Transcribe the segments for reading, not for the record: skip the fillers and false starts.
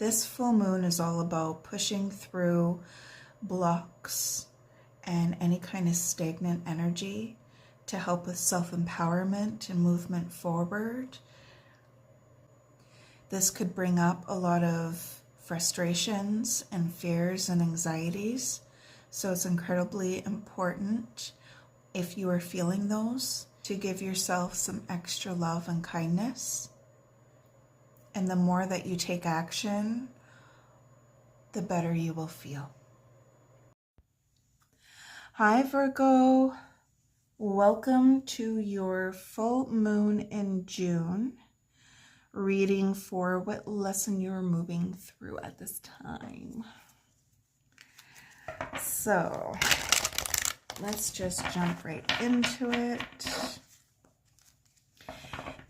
This full moon is all about pushing through blocks and any kind of stagnant energy to help with self-empowerment and movement forward. This could bring up a lot of frustrations and fears and anxieties. So it's incredibly important, if you are feeling those, to give yourself some extra love and kindness. And the more that you take action, the better you will feel. Hi Virgo, welcome to your full moon in June reading for what lesson you're moving through at this time. So let's just jump right into it.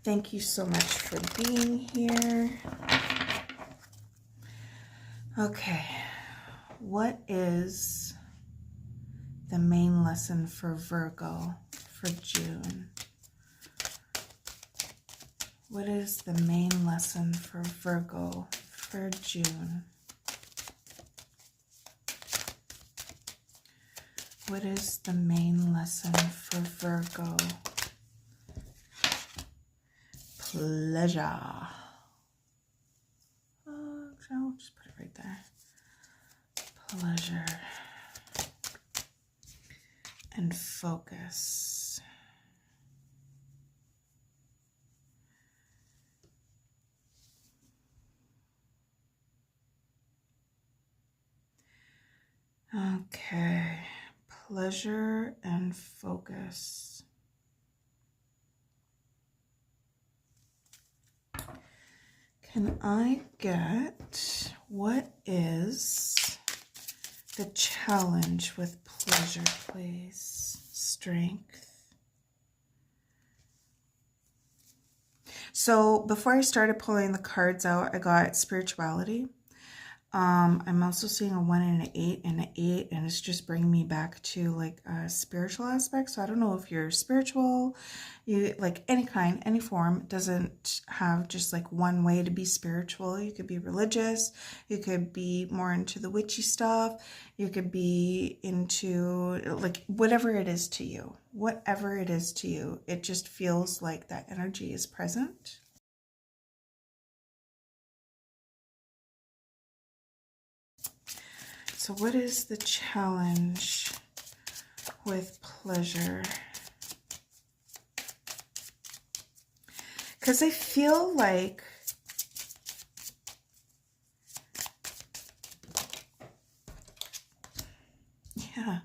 Thank you so much for being here. Okay, what is the main lesson for Virgo for June? What is the main lesson for Virgo for June? What is the main lesson for Virgo? Pleasure. I'll just put it right there. Pleasure and focus. Okay, pleasure and focus. Can I get, what is the challenge with pleasure, please? Strength. So before I started pulling the cards out, I got spirituality. I'm also seeing a 1 and an 8 and an 8, and it's just bringing me back to like a spiritual aspect. So I don't know if you're spiritual, you like any kind, any form. It doesn't have just like one way to be spiritual. You could be religious, you could be more into the witchy stuff, you could be into like whatever it is to you. Whatever it is to you, it just feels like that energy is present. So what is the challenge with pleasure? Because I feel like yeah.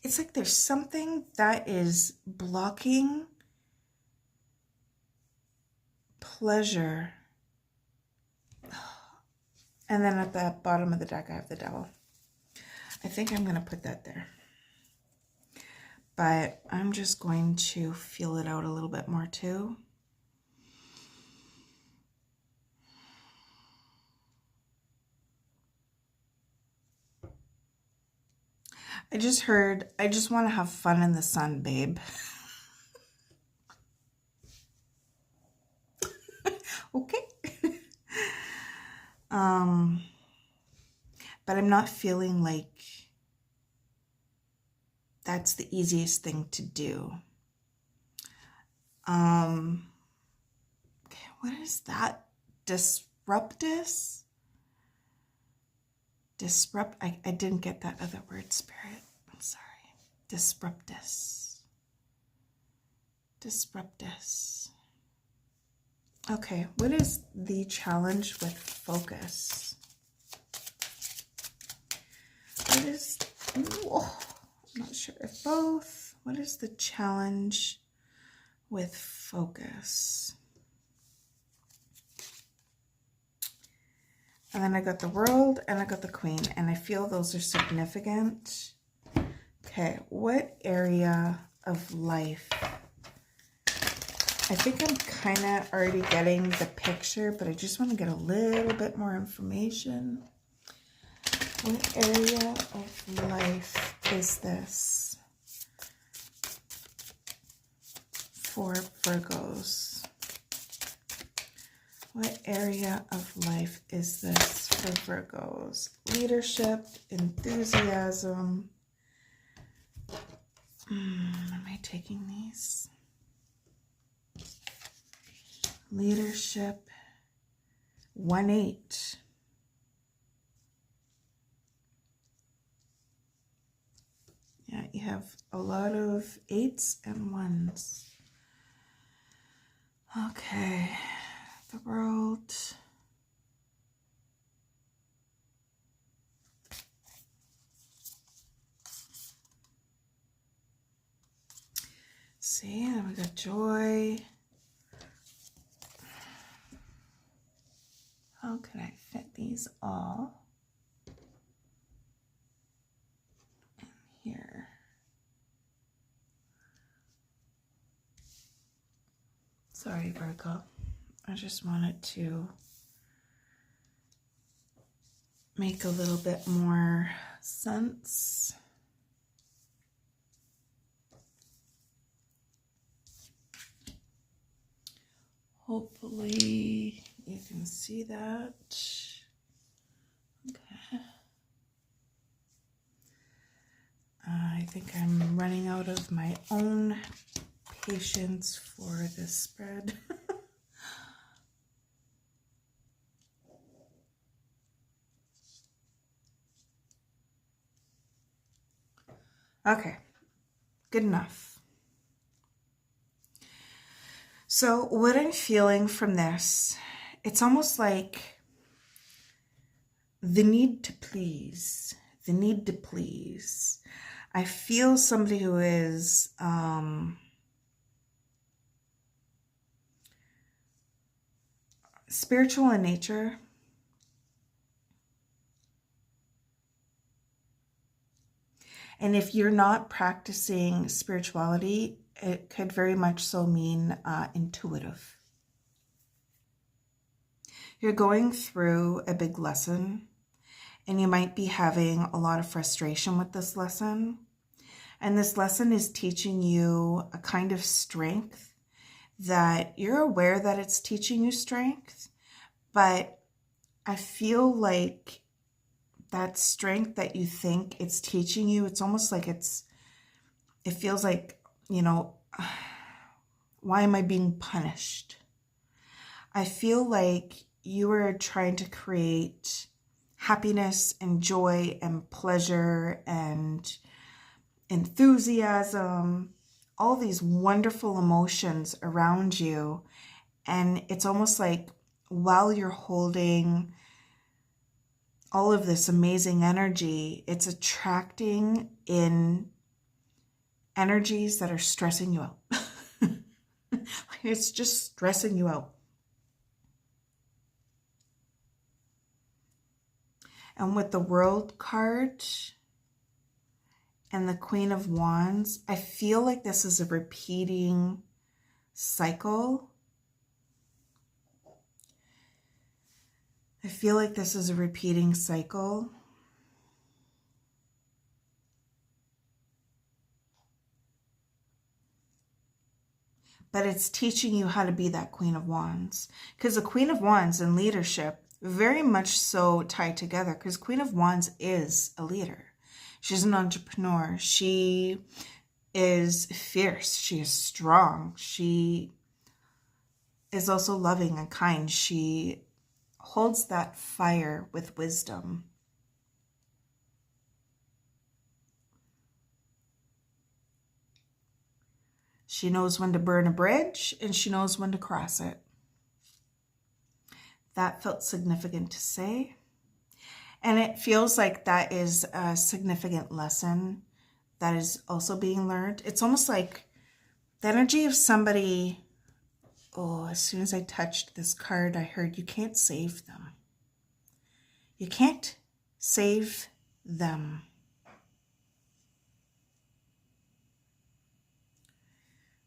It's like there's something that is blocking pleasure. And then at the bottom of the deck, I have the devil. I think I'm going to put that there. But I'm just going to feel it out a little bit more too. I just heard, I just want to have fun in the sun, babe. Okay. But I'm not feeling like that's the easiest thing to do. Okay, what is that? Disruptus? I didn't get that other word, Spirit. I'm sorry. Disruptus. Okay, what is the challenge with focus? What is, oh, I'm not sure if both. What is the challenge with focus? And then I got the World and I got the Queen, and I feel those are significant. Okay, what area of life I think I'm kind of already getting the picture, but I just want to get a little bit more information. What area of life is this for Virgos? What area of life is this for Virgos? Leadership, enthusiasm. Am I taking these? Leadership, 1-8. Yeah, you have a lot of 8s and 1s. Okay, the world. See, we got joy. How can I fit these all in here? Sorry, Virgo. I just wanted to make a little bit more sense. Hopefully you can see that. Okay. I think I'm running out of my own patience for this spread. Okay, good enough. So what I'm feeling from this, it's almost like the need to please, the need to please. I feel somebody who is spiritual in nature. And if you're not practicing spirituality, it could very much so mean intuitive. You're going through a big lesson, and you might be having a lot of frustration with this lesson. And this lesson is teaching you a kind of strength that you're aware that it's teaching you strength, but I feel like that strength that you think it's teaching you, it's almost like it feels like, you know, why am I being punished? I feel like you are trying to create happiness and joy and pleasure and enthusiasm, all these wonderful emotions around you. And it's almost like while you're holding all of this amazing energy, it's attracting in energies that are stressing you out. It's just stressing you out. And with the World card and the Queen of Wands, I feel like this is a repeating cycle. I feel like this is a repeating cycle. But it's teaching you how to be that Queen of Wands. Because the Queen of Wands and leadership very much so tied together, because Queen of Wands is a leader. She's an entrepreneur. She is fierce. She is strong. She is also loving and kind. She holds that fire with wisdom. She knows when to burn a bridge and she knows when to cross it. That felt significant to say. And it feels like that is a significant lesson that is also being learned. It's almost like the energy of somebody, oh, as soon as I touched this card, I heard you can't save them. You can't save them.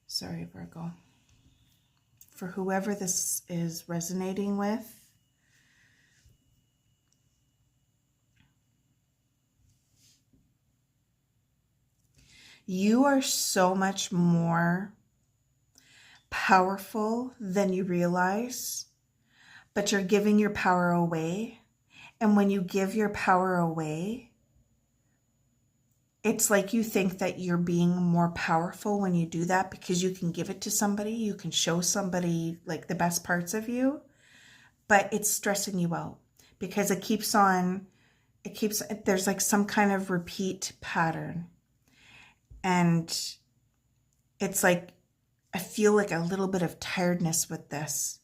Sorry, Virgo. for whoever this is resonating with. You are so much more powerful than you realize, but you're giving your power away. And when you give your power away, it's like you think that you're being more powerful when you do that because you can give it to somebody, you can show somebody like the best parts of you, but it's stressing you out because there's like some kind of repeat pattern. And it's like, I feel like a little bit of tiredness with this.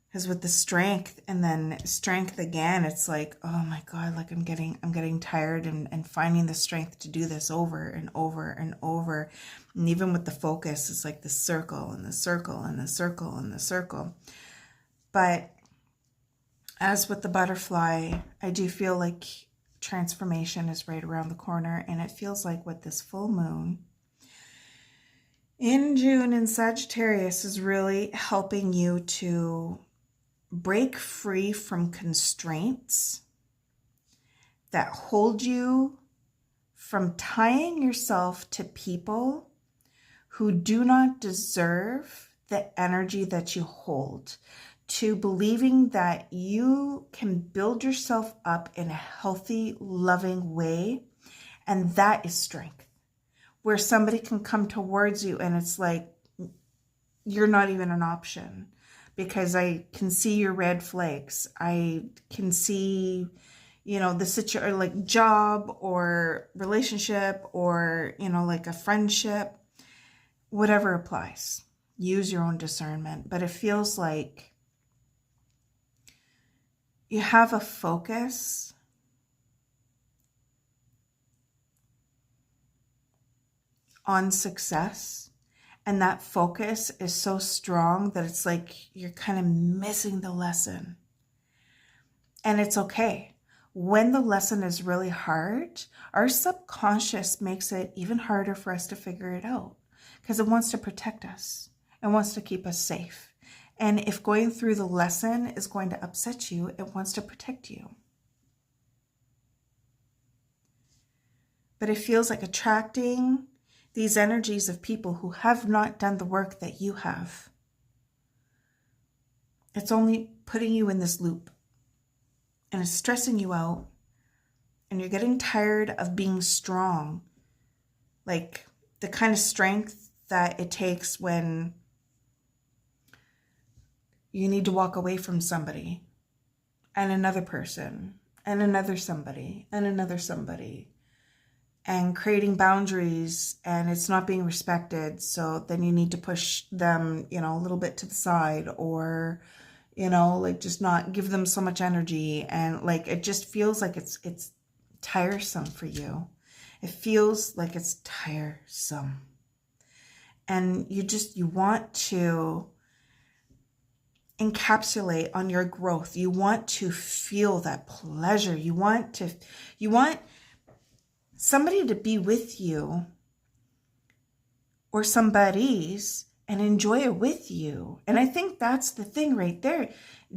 Because with the strength and then strength again, it's like, oh my God, like I'm getting tired and finding the strength to do this over and over and over. And even with the focus, it's like the circle and the circle and the circle and the circle. But as with the butterfly, I do feel like transformation is right around the corner. And it feels like with this full moon in June in Sagittarius is really helping you to break free from constraints that hold you from tying yourself to people who do not deserve the energy that you hold, to believing that you can build yourself up in a healthy, loving way. And that is strength, where somebody can come towards you and it's like, you're not even an option. Because I can see your red flags. I can see, the situation, like job or relationship or, like a friendship, whatever applies. Use your own discernment. But it feels like you have a focus on success. And that focus is so strong that it's like you're kind of missing the lesson. And it's okay. When the lesson is really hard, our subconscious makes it even harder for us to figure it out because it wants to protect us. It wants to keep us safe. And if going through the lesson is going to upset you, it wants to protect you. But it feels like attracting these energies of people who have not done the work that you have. It's only putting you in this loop and it's stressing you out and you're getting tired of being strong. Like the kind of strength that it takes when you need to walk away from somebody and another person and another somebody and another somebody. And creating boundaries and it's not being respected. So then you need to push them, a little bit to the side or, like just not give them so much energy. And like, it just feels like it's tiresome for you. It feels like it's tiresome. And you want to encapsulate on your growth. You want to feel that pleasure. You want somebody to be with you or somebody's and enjoy it with you. And I think that's the thing right there.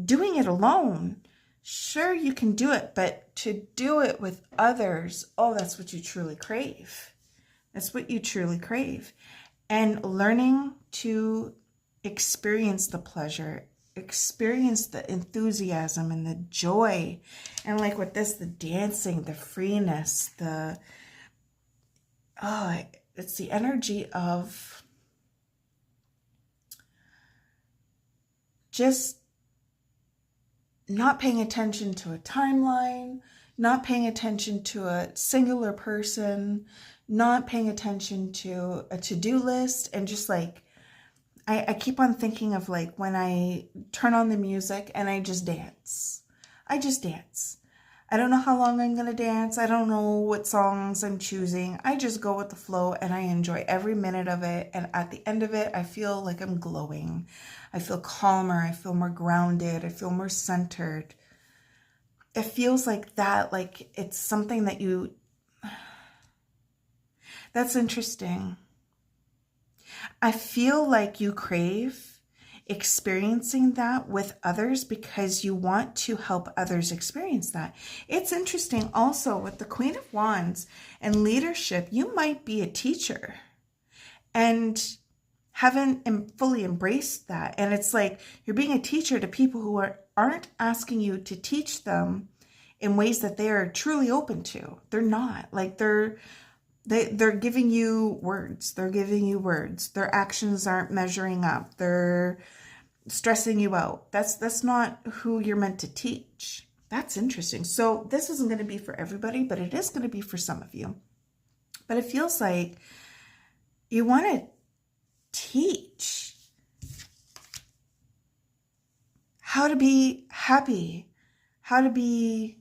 Doing it alone, sure, you can do it, but to do it with others, oh, that's what you truly crave. That's what you truly crave. And learning to experience the pleasure, experience the enthusiasm and the joy. And like with this, the dancing, the freeness, it's the energy of just not paying attention to a timeline, not paying attention to a singular person, not paying attention to a to-do list, and just like, I keep on thinking of like when I turn on the music and I just dance. I just dance. I don't know how long I'm going to dance. I don't know what songs I'm choosing. I just go with the flow and I enjoy every minute of it. And at the end of it, I feel like I'm glowing. I feel calmer. I feel more grounded. I feel more centered. It feels like that, like it's something that that's interesting. I feel like you crave experiencing that with others because you want to help others experience that. It's interesting also with the Queen of Wands and leadership, you might be a teacher and haven't fully embraced that. And it's like you're being a teacher to people who aren't asking you to teach them in ways that they are truly open to. They're not. Like they're giving you words. They're giving you words. Their actions aren't measuring up. They're stressing you out. That's not who you're meant to teach. That's interesting. So this isn't going to be for everybody, but it is going to be for some of you. But it feels like you want to teach how to be happy, how to be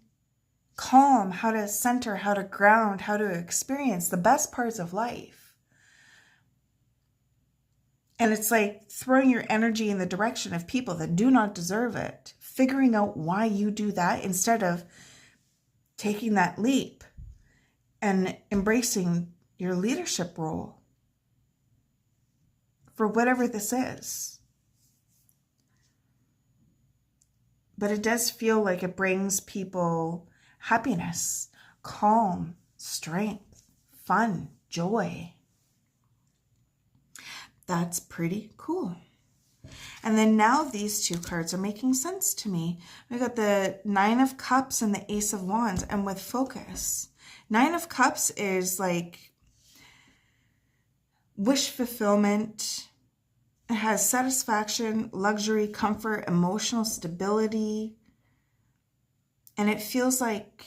calm, how to center, how to ground, how to experience the best parts of life. And it's like throwing your energy in the direction of people that do not deserve it, figuring out why you do that instead of taking that leap and embracing your leadership role for whatever this is. But it does feel like it brings people happiness, calm, strength, fun, joy. That's pretty cool. And then now these two cards are making sense to me. We got the Nine of Cups and the Ace of Wands, and with focus. Nine of Cups is like wish fulfillment. It has satisfaction, luxury, comfort, emotional stability. And it feels like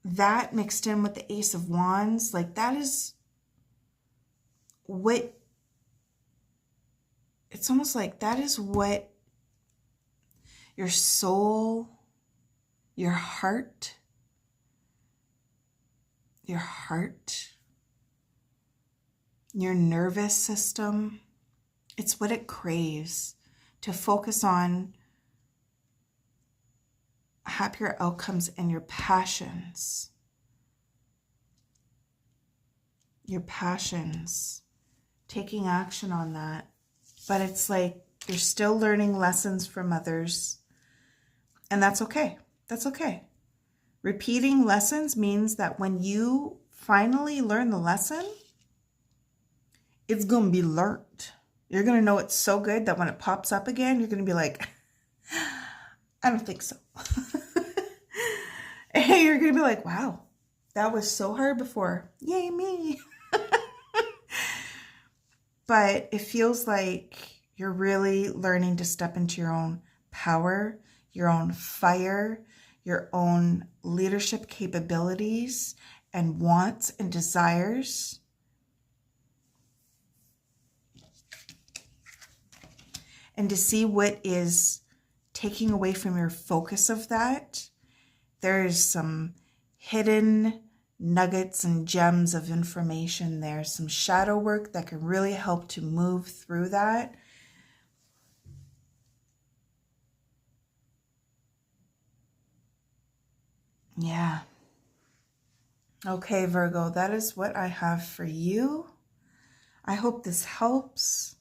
that mixed in with the Ace of Wands, like that is what, it's almost like that is what your soul, your heart, your nervous system, it's what it craves to focus on happier outcomes and your passions. Your passions, taking action on that. But it's like you're still learning lessons from others. And that's okay. That's okay. Repeating lessons means that when you finally learn the lesson, it's going to be learned. You're going to know it's so good that when it pops up again, you're going to be like, I don't think so. And you're going to be like, wow, that was so hard before. Yay, me. But it feels like you're really learning to step into your own power, your own fire, your own leadership capabilities and wants and desires. And to see what is taking away from your focus of that. There's some hidden nuggets and gems of information there, some shadow work that can really help to move through that. Yeah. Okay, Virgo, that is what I have for you. I hope this helps.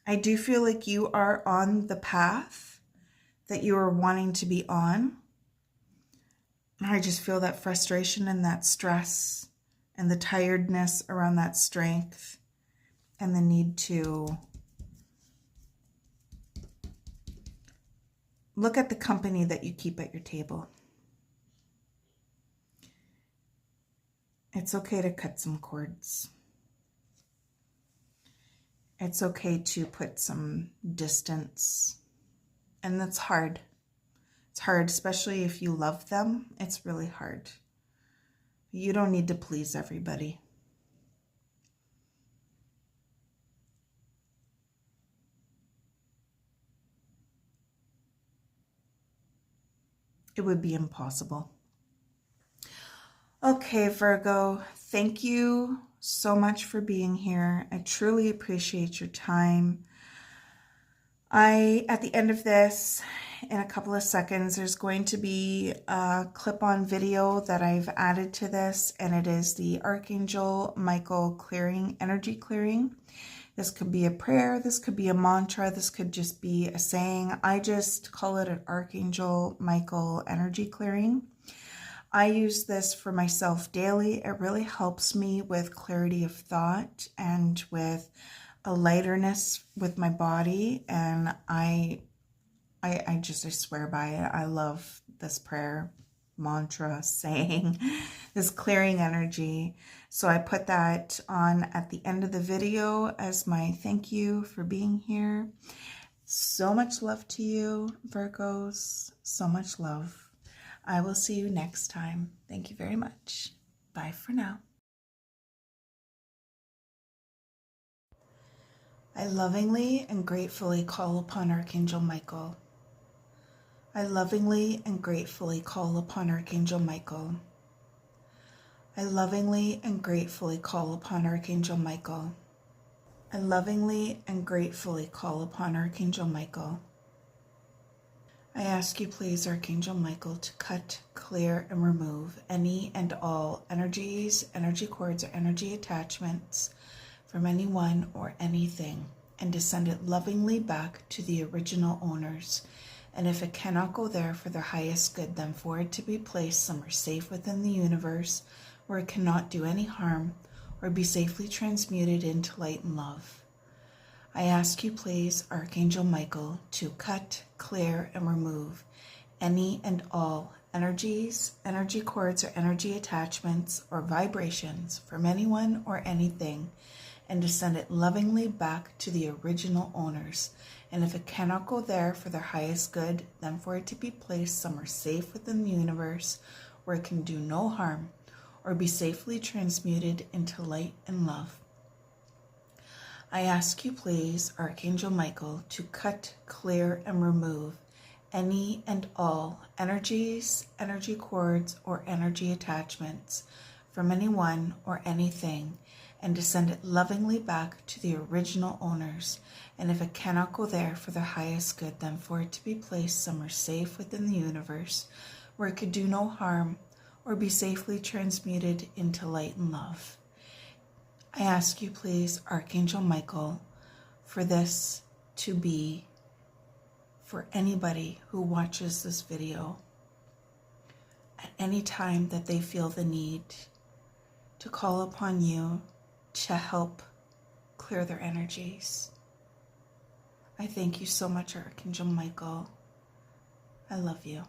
I do feel like you are on the path that you are wanting to be on. I just feel that frustration and that stress and the tiredness around that strength and the need to look at the company that you keep at your table. It's okay to cut some cords. It's okay to put some distance. And that's hard. It's hard, especially if you love them. It's really hard. You don't need to please everybody. It would be impossible. Okay, Virgo, thank you so much for being here. I truly appreciate your time. At the end of this, in a couple of seconds, there's going to be a clip-on video that I've added to this, and it is the Archangel Michael clearing, energy clearing. This could be a prayer, this could be a mantra, this could just be a saying. I just call it an Archangel Michael energy clearing. I use this for myself daily. It really helps me with clarity of thought and with a lighterness with my body. And I swear by it. I love this prayer, mantra, saying, this clearing energy. So I put that on at the end of the video as my thank you for being here. So much love to you, Virgos. So much love. I will see you next time. Thank you very much. Bye for now. I lovingly and gratefully call upon Archangel Michael. I lovingly and gratefully call upon Archangel Michael. I lovingly and gratefully call upon Archangel Michael. I lovingly and gratefully call upon Archangel Michael. I ask you, please, Archangel Michael, to cut, clear, and remove any and all energies, energy cords, or energy attachments from anyone or anything, and to send it lovingly back to the original owners. And if it cannot go there for their highest good, then for it to be placed somewhere safe within the universe, where it cannot do any harm or be safely transmuted into light and love. I ask you, please, Archangel Michael, to cut, clear, and remove any and all energies, energy cords, or energy attachments or vibrations from anyone or anything, and to send it lovingly back to the original owners. And if it cannot go there for their highest good, then for it to be placed somewhere safe within the universe where it can do no harm or be safely transmuted into light and love. I ask you, please, Archangel Michael, to cut, clear, and remove any and all energies, energy cords, or energy attachments from anyone or anything, and to send it lovingly back to the original owners. And if it cannot go there for their highest good, then for it to be placed somewhere safe within the universe where it could do no harm or be safely transmuted into light and love. I ask you, please, Archangel Michael, for this to be for anybody who watches this video at any time that they feel the need to call upon you to help clear their energies. I thank you so much, Archangel Michael. I love you.